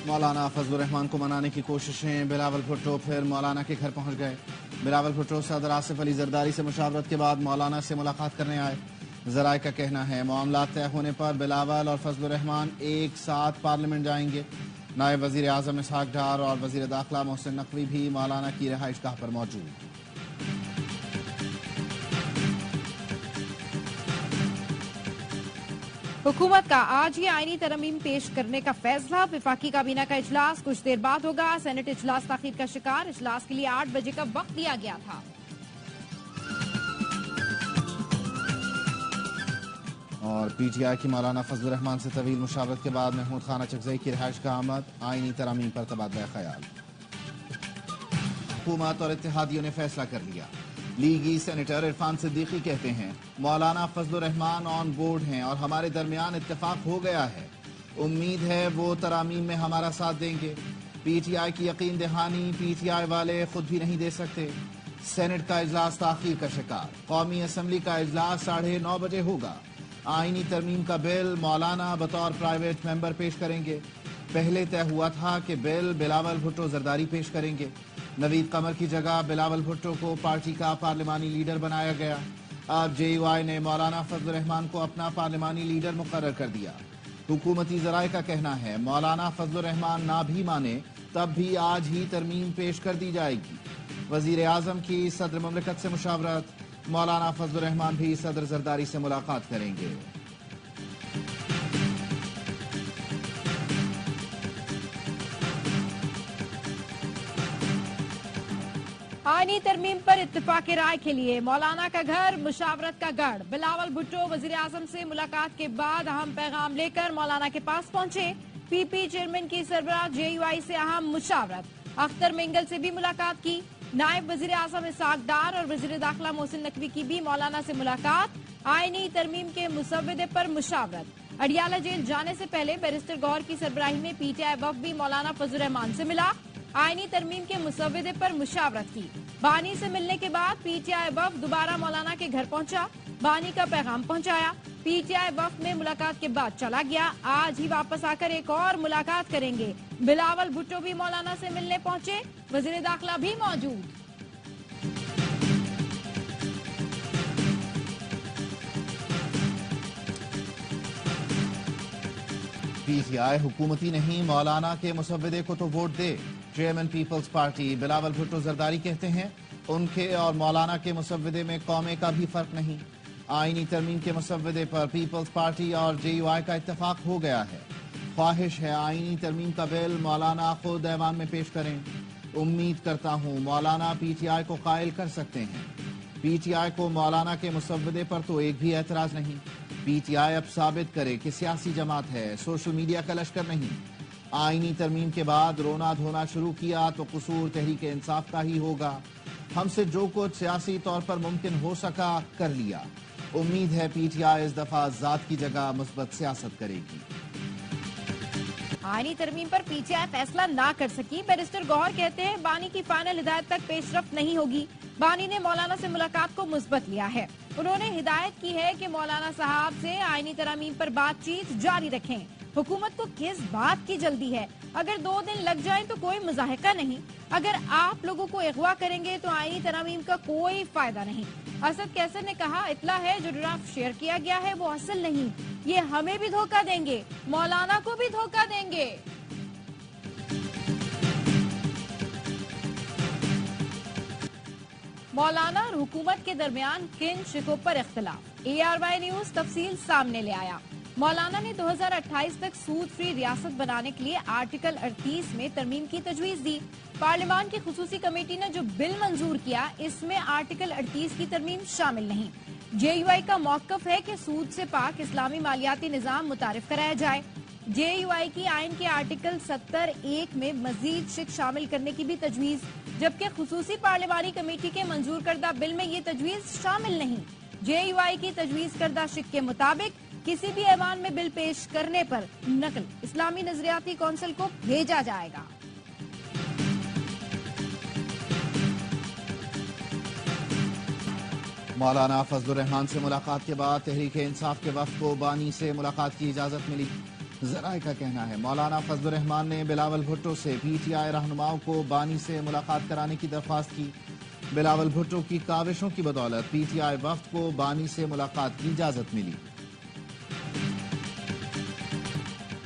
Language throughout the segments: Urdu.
مولانا فضل الرحمان کو منانے کی کوششیں، بلاول بھٹو پھر مولانا کے گھر پہنچ گئے۔ بلاول بھٹو صدر آصف علی زرداری سے مشاورت کے بعد مولانا سے ملاقات کرنے آئے۔ ذرائع کا کہنا ہے معاملات طے ہونے پر بلاول اور فضل الرحمان ایک ساتھ پارلیمنٹ جائیں گے۔ نائب وزیر اعظم اسحاق ڈار اور وزیر داخلہ محسن نقوی بھی مولانا کی رہائش گاہ پر موجود۔ حکومت کا آج ہی آئینی ترمیم پیش کرنے کا فیصلہ۔ وفاقی کابینہ کا اجلاس کچھ دیر بعد ہوگا۔ سینٹ اجلاس تاخیر کا شکار، اجلاس کے لیے 8 بجے کا وقت دیا گیا تھا۔ اور پی ٹی آئی کی مولانا فضل الرحمان سے طویل مشاورت کے بعد محمود خانہ چکزئی کی رہائش کا آمد، آئینی ترامیم پر تبادلہ خیال۔ حکومت اور اتحادیوں نے فیصلہ کر لیا۔ لیگی سینیٹر عرفان صدیقی کہتے ہیں مولانا فضل الرحمان آن بورڈ ہیں اور ہمارے درمیان اتفاق ہو گیا ہے، امید ہے وہ ترامیم میں ہمارا ساتھ دیں گے۔ پی ٹی آئی کی یقین دہانی پی ٹی آئی والے خود بھی نہیں دے سکتے۔ سینٹ کا اجلاس تاخیر کا شکار، قومی اسمبلی کا اجلاس 9:30 بجے ہوگا۔ آئینی ترمیم کا بل مولانا بطور پرائیویٹ ممبر پیش کریں گے۔ پہلے طے ہوا تھا کہ بل بلاول بھٹو زرداری پیش کریں گے۔ نوید قمر کی جگہ بلاول بھٹو کو پارٹی کا پارلیمانی لیڈر بنایا گیا۔ اب جے یو آئی نے مولانا فضل الرحمان کو اپنا پارلیمانی لیڈر مقرر کر دیا۔ حکومتی ذرائع کا کہنا ہے مولانا فضل الرحمان نہ بھی مانے تب بھی آج ہی ترمیم پیش کر دی جائے گی۔ وزیر اعظم کی صدر مملکت سے مشاورت، مولانا فضل الرحمان بھی صدر زرداری سے ملاقات کریں گے۔ آئینی ترمیم پر اتفاق رائے کے لیے مولانا کا گھر مشاورت کا گڑھ۔ بلاول بھٹو وزیر اعظم سے ملاقات کے بعد اہم پیغام لے کر مولانا کے پاس پہنچے۔ پی پی چیئرمین کی سربراہ جے یو آئی سے اہم مشاورت، اختر مینگل سے بھی ملاقات کی۔ نائب وزیر اعظم اسحاق ڈار اور وزیر داخلہ محسن نقوی کی بھی مولانا سے ملاقات، آئینی ترمیم کے مسودے پر مشاورت۔ اڈیالہ جیل جانے سے پہلے بیرسٹر گوہر کی سربراہی میں پی ٹی آئی وفد بھی مولانا فضل الرحمان سے ملا، آئینی ترمیم کے مسودے پر مشاورت کی۔ بانی سے ملنے کے بعد پی ٹی آئی وفد دوبارہ مولانا کے گھر پہنچا، بانی کا پیغام پہنچایا۔ پی ٹی آئی وفد میں ملاقات کے بعد چلا گیا، آج ہی واپس آ کر ایک اور ملاقات کریں گے۔ بلاول بھٹو بھی مولانا سے ملنے پہنچے، وزیر داخلہ بھی موجود۔ پی ٹی آئی حکومتی نہیں، مولانا کے مسودے کو تو ووٹ دے۔ چیئرمین پیپلز پارٹی بلاول بھٹو زرداری کہتے ہیں ان کے اور مولانا کے مسودے میں قومے کا بھی فرق نہیں۔ آئینی ترمیم کے مسودے پر پیپلز پارٹی اور جے یو آئی کا اتفاق ہو گیا ہے۔ خواہش ہے آئینی ترمیم کا بل مولانا خود ایوان میں پیش کریں۔ امید کرتا ہوں مولانا پی ٹی آئی کو قائل کر سکتے ہیں۔ پی ٹی آئی کو مولانا کے مسودے پر تو ایک بھی اعتراض نہیں۔ پی ٹی آئی اب ثابت کرے کہ سیاسی جماعت ہے، سوشل میڈیا کا لشکر نہیں۔ آئینی ترمیم کے بعد رونا دھونا شروع کیا تو قصور تحریک انصاف کا ہی ہوگا۔ ہم سے جو کچھ سیاسی طور پر ممکن ہو سکا کر لیا۔ امید ہے پی ٹی آئی اس دفعہ ذات کی جگہ مثبت سیاست کرے گی۔ آئینی ترمیم پر پی ٹی آئی فیصلہ نہ کر سکی، بیرسٹر گوہر کہتے ہیں بانی کی فائنل ہدایت تک پیش رفت نہیں ہوگی۔ بانی نے مولانا سے ملاقات کو مثبت لیا ہے، انہوں نے ہدایت کی ہے کہ مولانا صاحب سے آئینی ترامیم پر بات چیت جاری رکھیں۔ حکومت کو کس بات کی جلدی ہے؟ اگر 2 دن لگ جائیں تو کوئی مضاحکہ نہیں، اگر آپ لوگوں کو اغوا کریں گے تو آئینی ترامیم کا کوئی فائدہ نہیں۔ اسد کیسر نے کہا اطلاع ہے جو ڈرافٹ شیئر کیا گیا ہے وہ اصل نہیں، یہ ہمیں بھی دھوکہ دیں گے، مولانا کو بھی دھوکہ دیں گے۔ مولانا اور حکومت کے درمیان کن شکوں پر اختلاف، اے آر وائی نیوز تفصیل سامنے لے آیا۔ مولانا نے 2028 تک سود فری ریاست بنانے کے لیے آرٹیکل 38 میں ترمیم کی تجویز دی۔ پارلیمان کی خصوصی کمیٹی نے جو بل منظور کیا اس میں آرٹیکل 38 کی ترمیم شامل نہیں۔ جے یو آئی کا موقف ہے کہ سود سے پاک اسلامی مالیاتی نظام متعارف کرایا جائے۔ جے یو آئی کی آئین کے آرٹیکل 70(1) میں مزید شق شامل کرنے کی بھی تجویز، جبکہ خصوصی پارلیمانی کمیٹی کے منظور کردہ بل میں یہ تجویز شامل نہیں۔ جے یو آئی کی تجویز کردہ شق کے مطابق کسی بھی ایوان میں بل پیش کرنے پر نقل اسلامی نظریاتی کونسل کو بھیجا جائے گا۔ مولانا فضل الرحمان سے ملاقات کے بعد تحریک انصاف کے وفد کو بانی سے ملاقات کی اجازت ملی۔ ذرائع کا کہنا ہے مولانا فضل الرحمان نے بلاول بھٹو سے پی ٹی آئی رہنماؤں کو بانی سے ملاقات کرانے کی درخواست کی۔ بلاول بھٹو کی کاوشوں کی بدولت پی ٹی آئی وفد کو بانی سے ملاقات کی اجازت ملی۔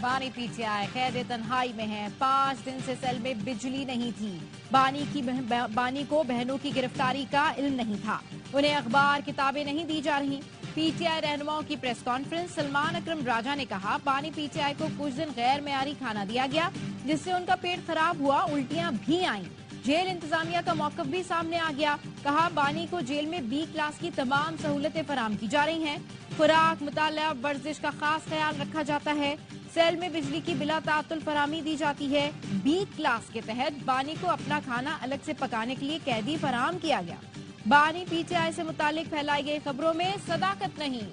بانی پی ٹی آئی قید تنہائی میں ہے، 5 دن سے سیل میں بجلی نہیں تھی۔ بانی کو بہنوں کی گرفتاری کا علم نہیں تھا، انہیں اخبار کتابیں نہیں دی جا رہی۔ پی ٹی آئی رہنماؤں کی پریس کانفرنس، سلمان اکرم راجہ نے کہا بانی پی ٹی آئی کو کچھ دن غیر معیاری کھانا دیا گیا جس سے ان کا پیٹ خراب ہوا، الٹیاں بھی آئیں۔ جیل انتظامیہ کا موقف بھی سامنے آ گیا، کہا بانی کو جیل میں بی کلاس کی تمام سہولتیں فراہم کی جا رہی ہیں، خوراک، مطالعہ، ورزش کا خاص خیال رکھا جاتا ہے، سیل میں بجلی کی بلا تعطل فراہمی دی جاتی ہے۔ بی کلاس کے تحت بانی کو اپنا کھانا الگ سے پکانے کے لیے قیدی فراہم کیا گیا۔ بانی پی ٹی آئی سے متعلق پھیلائی گئی خبروں میں صداقت نہیں۔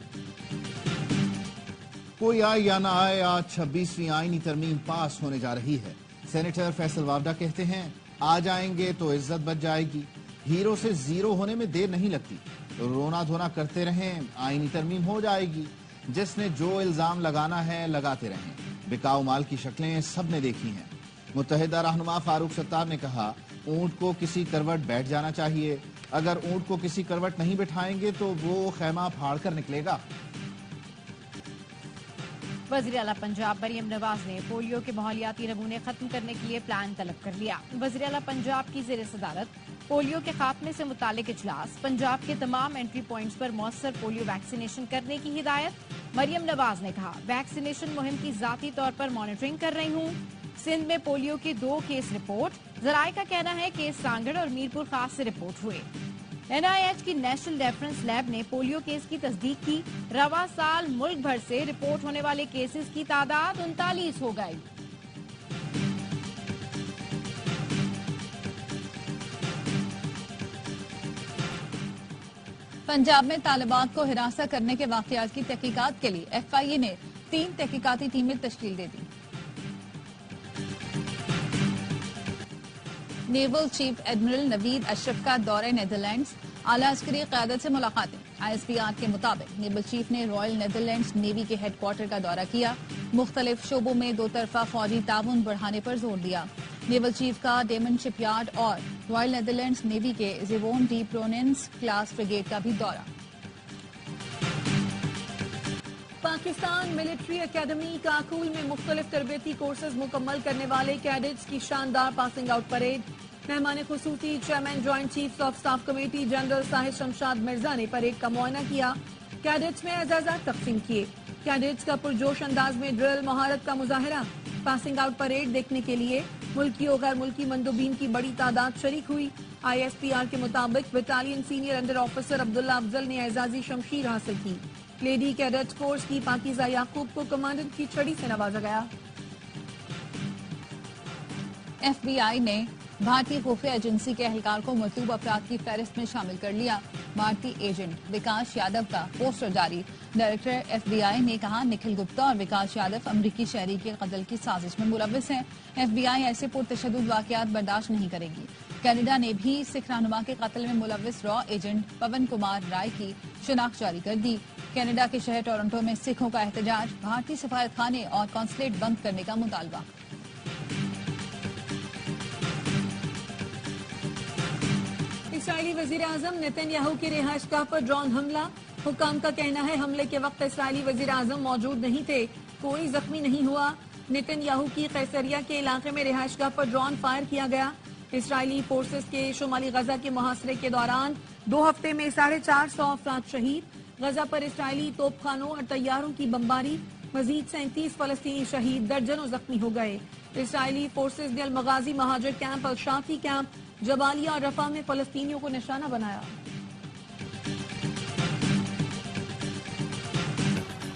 کوئی آئے یا نہ آئے، آج 26ویں آئینی ترمیم پاس ہونے جا رہی ہے۔ سینیٹر فیصل وارڈا کہتے ہیں آ جائیں گے تو عزت بچ جائے گی، ہیرو سے زیرو ہونے میں دیر نہیں لگتی، رونا دھونا کرتے رہیں، آئینی ترمیم ہو جائے گی، جس نے جو الزام لگانا ہے لگاتے رہیں، بکاؤ مال کی شکلیں سب نے دیکھی ہیں۔ متحدہ رہنما فاروق ستار نے کہا اونٹ کو کسی کروٹ بیٹھ جانا چاہیے، اگر اونٹ کو کسی کروٹ نہیں بٹھائیں گے تو وہ خیمہ پھاڑ کر نکلے گا۔ وزیر اعلیٰ پنجاب مریم نواز نے پولیو کے ماحولیاتی نمونے ختم کرنے کے لیے پلان طلب کر لیا۔ وزیر اعلیٰ پنجاب کی زیر صدارت پولیو کے خاتمے سے متعلق اجلاس، پنجاب کے تمام انٹری پوائنٹس پر مؤثر پولیو ویکسینیشن کرنے کی ہدایت۔ مریم نواز نے کہا ویکسینیشن مہم کی ذاتی طور پر مانیٹرنگ کر رہی ہوں۔ سندھ میں پولیو کے 2 کیس رپورٹ، ذرائع کا کہنا ہے کیس سانگڑ اور میرپور خاص سے رپورٹ ہوئے۔ این آئی ایچ کی نیشنل ریفرنس لیب نے پولیو کیس کی تصدیق کی، رواں سال ملک بھر سے رپورٹ ہونے والے کیسز کی تعداد 39 ہو گئی۔ پنجاب میں طالبات کو ہراساں کرنے کے واقعات کی تحقیقات کے لیے ایف آئی اے نے 3 تحقیقاتی ٹیمیں تشکیل دے دی۔ نیول چیف ایڈمرل نوید اشرف کا دورہ نیدرلینڈز، اعلیٰ عسکری قیادت سے ملاقاتیں۔ آئی ایس پی آر کے مطابق نیول چیف نے رائل نیدرلینڈز نیوی کے ہیڈ کوارٹر کا دورہ کیا، مختلف شعبوں میں 2 طرفہ فوجی تعاون بڑھانے پر زور دیا۔ نیول چیف کا ڈیمن شپ یارڈ اور رائل نیدرلینڈز نیوی کے زیوون ڈی پروننس کلاس فریگیٹ کا بھی دورہ۔ پاکستان ملٹری اکیڈمی کاکول میں مختلف تربیتی کورسز مکمل کرنے والے کیڈٹس کی شاندار پاسنگ آؤٹ پریڈ۔ مہمان خصوصی chairman joint chiefs of staff committee general Sahir Shamshad Mirza نے پریڈ کا معائنہ کیا، کیڈٹس میں اعزازات تقسیم کیے۔ کیڈٹس کا پرجوش انداز میں ڈرل مہارت کا مظاہرہ۔ پاسنگ آؤٹ پریڈ دیکھنے کے لیے ملکی اور غیر ملکی مندوبین کی بڑی تعداد شریک ہوئی۔ آئی ایس پی آر کے مطابق بٹالین سینئر انڈر آفیسر عبداللہ افضل نے اعزازی شمشیر حاصل کی۔ لیڈی کیڈٹ کورس کی پاکیزہ یعقوب کو کمانڈنٹ کی چھڑی سے نوازا گیا۔ ایف بی آئی نے بھارتی خفیہ ایجنسی کے اہلکار کو مطلوب افراد کی فہرست میں شامل کر لیا۔ بھارتی ایجنٹ وکاس یادو کا پوسٹر جاری۔ ڈائریکٹر ایف بی آئی نے کہا نکھل گپتا اور وکاس یادو امریکی شہری کے قتل کی سازش میں ملوث ہیں۔ ایف بی آئی ایسے پرتشدد واقعات برداشت نہیں کرے گی۔ کینیڈا نے بھی سکھ رہنما کے قتل میں ملوث را ایجنٹ پون کمار رائے کی شناخت جاری کر دی۔ کینیڈا کے شہر ٹورنٹو میں سکھوں کا احتجاج، بھارتی سفارت خانے اور قونصلیٹ بند کرنے کا مطالبہ۔ اسرائیلی وزیر اعظم نیتن یاہو کی رہائش گاہ پر ڈرون حملہ، حکام کا کہنا ہے حملے کے وقت اسرائیلی وزیر اعظم موجود نہیں تھے، کوئی زخمی نہیں ہوا۔ نیتن یاہو کی قیصریہ کے علاقے میں رہائش گاہ پر ڈرون فائر کیا گیا۔ اسرائیلی فورسز کے شمالی غزہ کے محاصرے کے دوران 2 ہفتے میں 450 افراد شہید، غزہ پر اسرائیلی توپ خانوں اور طیاروں کی بمباری، مزید 37 فلسطینی شہید، درجنوں زخمی ہو گئے۔ اسرائیلی فورسز نے المغازی مہاجر کیمپ، الشافی کیمپ، جبالیہ اور رفح میں فلسطینیوں کو نشانہ بنایا۔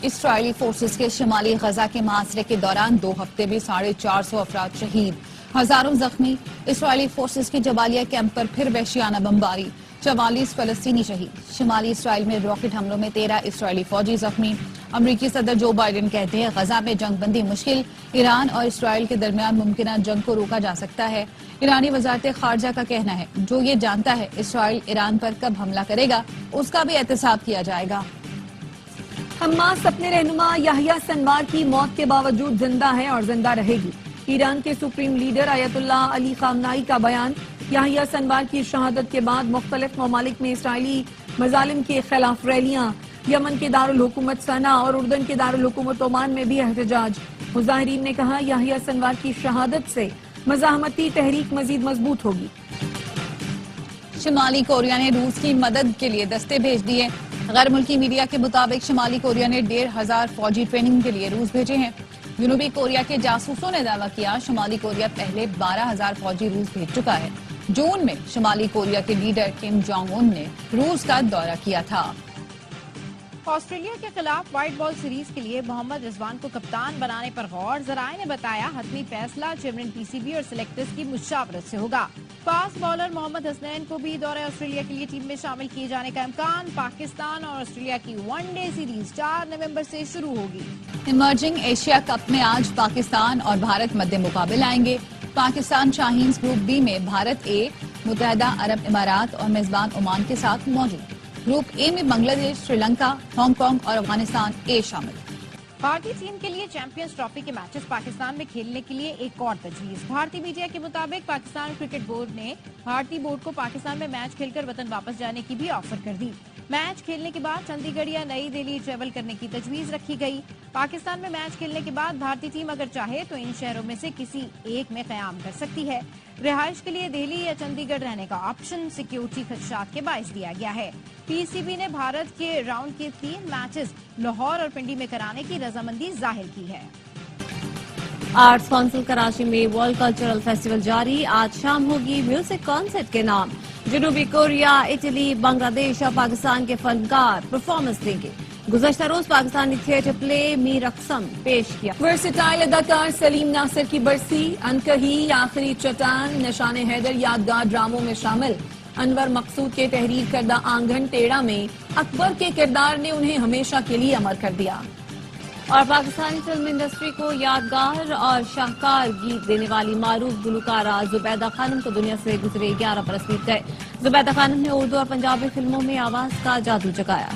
اسرائیلی فورسز کے شمالی غزہ کے محاصرے کے دوران 2 ہفتے میں 450 افراد شہید، ہزاروں زخمی۔ اسرائیلی فورسز کے جبالیہ کیمپ پر پھر وحشیانہ بمباری، 44 فلسطینی شہید۔ شمالی اسرائیل میں راکٹ حملوں میں 13 اسرائیلی فوجی زخمی۔ امریکی صدر جو بائیڈن کہتے ہیں غزہ میں جنگ بندی مشکل، ایران اور اسرائیل کے درمیان ممکنہ جنگ کو روکا جا سکتا ہے۔ ایرانی وزارت خارجہ کا کہنا ہے جو یہ جانتا ہے اسرائیل ایران پر کب حملہ کرے گا اس کا بھی احتساب کیا جائے گا۔ حماس اپنے رہنما یحییٰ سنوار کی موت کے باوجود زندہ ہے اور زندہ رہے گی. ایران کے سپریم لیڈر آیت اللہ علی خامنائی کا بیان. یحییٰ سنوار کی شہادت کے بعد مختلف ممالک میں اسرائیلی مظالم کے خلاف ریلیاں. یمن کے دارالحکومت صنعا اور اردن کے دارالحکومت عمان میں بھی احتجاج. مظاہرین نے کہا یحییٰ سنوار کی شہادت سے مزاحمتی تحریک مزید مضبوط ہوگی. شمالی کوریا نے روس کی مدد کے لیے دستے بھیج دیے. غیر ملکی میڈیا کے مطابق شمالی کوریا نے 1,500 فوجی ٹریننگ کے لیے روس بھیجے ہیں. جنوبی کوریا کے جاسوسوں نے دعویٰ کیا شمالی کوریا پہلے 12,000 فوجی روس بھیج چکا ہے. جون میں شمالی کوریا کے لیڈر کم جونگ ان نے روس کا دورہ کیا تھا. آسٹریلیا کے خلاف وائٹ بال سیریز کے لیے محمد رضوان کو کپتان بنانے پر غور. ذرائع نے بتایا حتمی فیصلہ چیئرمین پی سی بی اور سلیکٹرز کی مشاورت سے ہوگا. فاسٹ بالر محمد حسنین کو بھی دورہ آسٹریلیا کے لیے ٹیم میں شامل کیے جانے کا امکان. پاکستان اور آسٹریلیا کی ون ڈے سیریز 4 نومبر سے شروع ہوگی. ایمرجنگ ایشیا کپ میں آج پاکستان اور بھارت مد مقابل آئیں گے. پاکستان شاہینز گروپ بی میں بھارت اے متحدہ عرب امارات اور میزبان عمان کے ساتھ موجود. گروپ اے میں بنگلہ دیش، سری لنکا، ہانگ کانگ اور افغانستان اے شامل. بھارتی ٹیم کے لیے چیمپئنز ٹرافی کے میچز پاکستان میں کھیلنے کے لیے ایک اور تجویز. بھارتی میڈیا کے مطابق پاکستان کرکٹ بورڈ نے بھارتی بورڈ کو پاکستان میں میچ کھیل کر وطن واپس جانے کی بھی آفر کر دی. میچ کھیلنے کے بعد چندی گڑھ یا نئی دہلی ٹریول کرنے کی تجویز رکھی گئی. پاکستان میں میچ کھیلنے کے بعد بھارتی ٹیم اگر چاہے تو ان شہروں میں سے کسی ایک میں قیام کر سکتی ہے. رہائش کے لیے دہلی یا چندی گڑھ رہنے کا آپشن سیکیورٹی خدشات کے باعث دیا گیا ہے. پی سی بی نے بھارت کے راؤنڈ کے 3 میچز لاہور اور پنڈی میں کرانے کی رضامندی ظاہر کی ہے. آرٹس کونسل کراچی میں ورلڈ کلچرل فیسٹیول جاری. آج شام ہوگی میوزک کانسرٹ کے نام. جنوبی کوریا، اٹلی، بنگلہ دیش اور پاکستان کے فنکار پرفارمنس دیں گے. گزشتہ روز پاکستانی تھیٹر پلے میر اقسم پیش کیا. ورسٹائل اداکار سلیم ناصر کی برسی. انکہی، آخری چٹان، نشان حیدر یادگار ڈراموں میں شامل. انور مقصود کے تحریر کردہ آنگن ٹیڑھا میں اکبر کے کردار نے انہیں ہمیشہ کے لیے امر کر دیا. اور پاکستانی فلم انڈسٹری کو یادگار اور شاہکار گیت دینے والی معروف گلوکارہ زبیدہ خانم کو دنیا سے گزرے 11 برس بیت گئے. زبیدہ خانم نے اردو اور پنجابی فلموں میں آواز کا جادو جگایا.